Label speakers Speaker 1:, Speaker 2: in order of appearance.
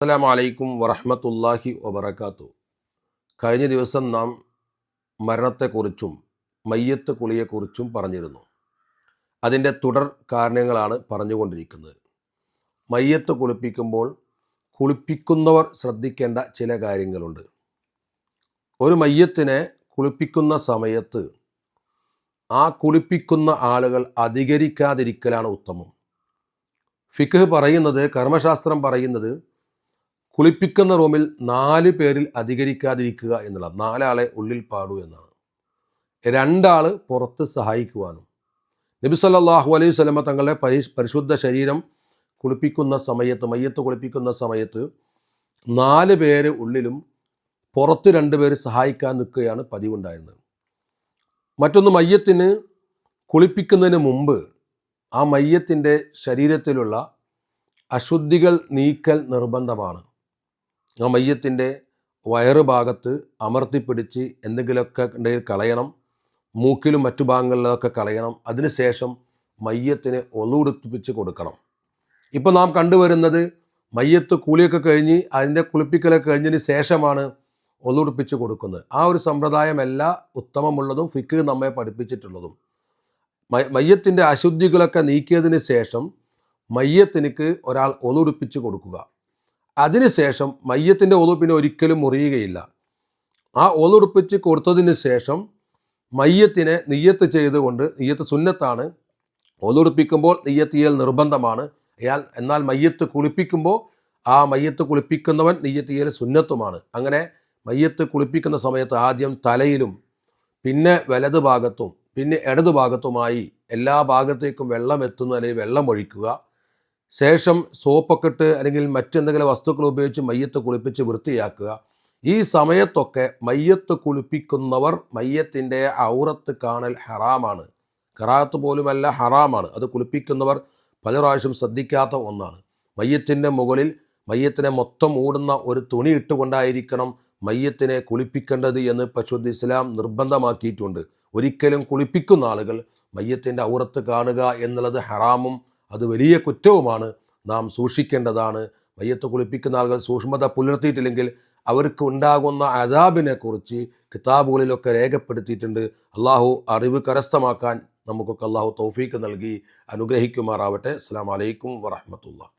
Speaker 1: അസ്സലാമു അലൈക്കും വറഹ്മത്തുള്ളാഹി വബറകാതുഹു. കഴിഞ്ഞ ദിവസം നാം മരണത്തെക്കുറിച്ചും മയ്യത്ത് കുളിയെക്കുറിച്ചും പറഞ്ഞിരുന്നു. അതിൻ്റെ തുടർ കാരണങ്ങളാണ് പറഞ്ഞുകൊണ്ടിരിക്കുന്നത്. മയ്യത്ത് കുളിപ്പിക്കുമ്പോൾ കുളിപ്പിക്കുന്നവർ ശ്രദ്ധിക്കേണ്ട ചില കാര്യങ്ങളുണ്ട്. ഒരു മയ്യത്തിനെ കുളിപ്പിക്കുന്ന സമയത്ത് ആ കുളിപ്പിക്കുന്ന ആളുകൾ അധികരിക്കാതിരിക്കലാണ് ഉത്തമം. ഫിഖ് പറയുന്നത്, കർമ്മശാസ്ത്രം പറയുന്നത്, കുളിപ്പിക്കുന്ന റൂമിൽ 4 പേരിൽ അധികരിക്കാതിരിക്കുക എന്നുള്ളത്. 4 ആളെ ഉള്ളിൽ പാടൂ എന്നാണ്. 2 ആൾ പുറത്ത് സഹായിക്കുവാനും. നബി സല്ലല്ലാഹു അലൈഹി വസല്ലമ തങ്ങളുടെ പരിശുദ്ധ ശരീരം കുളിപ്പിക്കുന്ന സമയത്ത്, മയ്യത്ത് കുളിപ്പിക്കുന്ന സമയത്ത് 4 പേര് ഉള്ളിലും പുറത്ത് 2 പേര് സഹായിക്കാൻ നിൽക്കുകയാണ് പതിവുണ്ടായിരുന്നത്. മറ്റൊന്ന്, മയ്യത്തിന് കുളിപ്പിക്കുന്നതിന് മുമ്പ് ആ മയ്യത്തിൻ്റെ ശരീരത്തിലുള്ള അശുദ്ധികൾ നീക്കൽ നിർബന്ധമാണ്. ആ മയ്യത്തിൻ്റെ വയറ് ഭാഗത്ത് അമർത്തിപ്പിടിച്ച് എന്തെങ്കിലുമൊക്കെ ഉണ്ടെങ്കിൽ കളയണം. മൂക്കിലും മറ്റു ഭാഗങ്ങളിലൊക്കെ കളയണം. അതിനുശേഷം മയ്യത്തിന് ഒളുടുപ്പിച്ച് കൊടുക്കണം. ഇപ്പോൾ നാം കണ്ടുവരുന്നത്, മയ്യത്ത് കൂലിയൊക്കെ കഴിഞ്ഞ് അതിൻ്റെ കുളിപ്പിക്കലൊക്കെ കഴിഞ്ഞതിന് ശേഷമാണ് ഒളുടുപ്പിച്ച് കൊടുക്കുന്നത്. ആ ഒരു സമ്പ്രദായമല്ല ഉത്തമമുള്ളതും ഫിഖ് നമ്മെ പഠിപ്പിച്ചിട്ടുള്ളതും. മയ്യത്തിൻ്റെ അശുദ്ധികളൊക്കെ നീക്കിയതിന് ശേഷം മയ്യത്തിനിക്ക് ഒരാൾ ഒളുടുപ്പിച്ച് കൊടുക്കുക. അതിനുശേഷം മയ്യത്തിൻ്റെ ഒളു പിന്നെ ഒരിക്കലും മുറിയുകയില്ല. ആ ഒളുടുപ്പിച്ച് കൊടുത്തതിന് ശേഷം മയ്യത്തിനെ നിയ്യത്ത് ചെയ്തുകൊണ്ട്, നിയ്യത്ത് സുന്നത്താണ്, ഒളുടുപ്പിക്കുമ്പോൾ നിയ്യത്ത് ചെയ്യൽ നിർബന്ധമാണ്. എന്നാൽ മയ്യത്ത് കുളിപ്പിക്കുമ്പോൾ ആ മയ്യത്ത് കുളിപ്പിക്കുന്നവൻ നിയ്യത്ത് ചെയ്യൽ സുന്നത്തുമാണ്. അങ്ങനെ മയ്യത്ത് കുളിപ്പിക്കുന്ന സമയത്ത് ആദ്യം തലയിലും പിന്നെ വലതു ഭാഗത്തും പിന്നെ ഇടതു ഭാഗത്തുമായി എല്ലാ ഭാഗത്തേക്കും വെള്ളം എത്തുന്ന അല്ലെങ്കിൽ വെള്ളം ഒഴിക്കുക. ശേഷം സോപ്പൊക്കെ ഇട്ട് അല്ലെങ്കിൽ മറ്റെന്തെങ്കിലും വസ്തുക്കൾ ഉപയോഗിച്ച് മയ്യത്ത് കുളിപ്പിച്ച് വൃത്തിയാക്കുക. ഈ സമയത്തൊക്കെ മയ്യത്ത് കുളിപ്പിക്കുന്നവർ മയ്യത്തിൻ്റെ ഔറത്ത് കാണൽ ഹറാമാണ്. കറാത്ത് പോലുമല്ല, ഹറാമാണ്. അത് കുളിപ്പിക്കുന്നവർ പല പ്രാവശ്യം ശ്രദ്ധിക്കാത്ത ഒന്നാണ്. മയ്യത്തിൻ്റെ മുകളിൽ മയ്യത്തിനെ മൊത്തം മൂടുന്ന ഒരു തുണി ഇട്ടുകൊണ്ടായിരിക്കണം മയ്യത്തിനെ കുളിപ്പിക്കേണ്ടത് എന്ന് പരിശുദ്ധ ഇസ്ലാം നിർബന്ധമാക്കിയിട്ടുണ്ട്. ഒരിക്കലും കുളിപ്പിക്കുന്ന ആളുകൾ മയ്യത്തിൻ്റെ ഔറത്ത് കാണുക എന്നുള്ളത് ഹറാമും അത് വലിയ കുറ്റവുമാണ്. നാം സൂക്ഷിക്കേണ്ടതാണ്. മയ്യത്ത് കുളിപ്പിക്കുന്ന ആളുകൾ സൂക്ഷ്മത പുലർത്തിയിട്ടില്ലെങ്കിൽ അവർക്ക് ഉണ്ടാകുന്ന അദാബിനെ കുറിച്ച് കിതാബുകളിലൊക്കെ രേഖപ്പെടുത്തിയിട്ടുണ്ട്. അള്ളാഹു അറിവ് കരസ്ഥമാക്കാൻ നമുക്കൊക്കെ അള്ളാഹു തൗഫീക്ക് നൽകി അനുഗ്രഹിക്കുമാറാവട്ടെ. അസ്സലാമു അലൈക്കും വറഹ്മത്തുള്ളാഹി.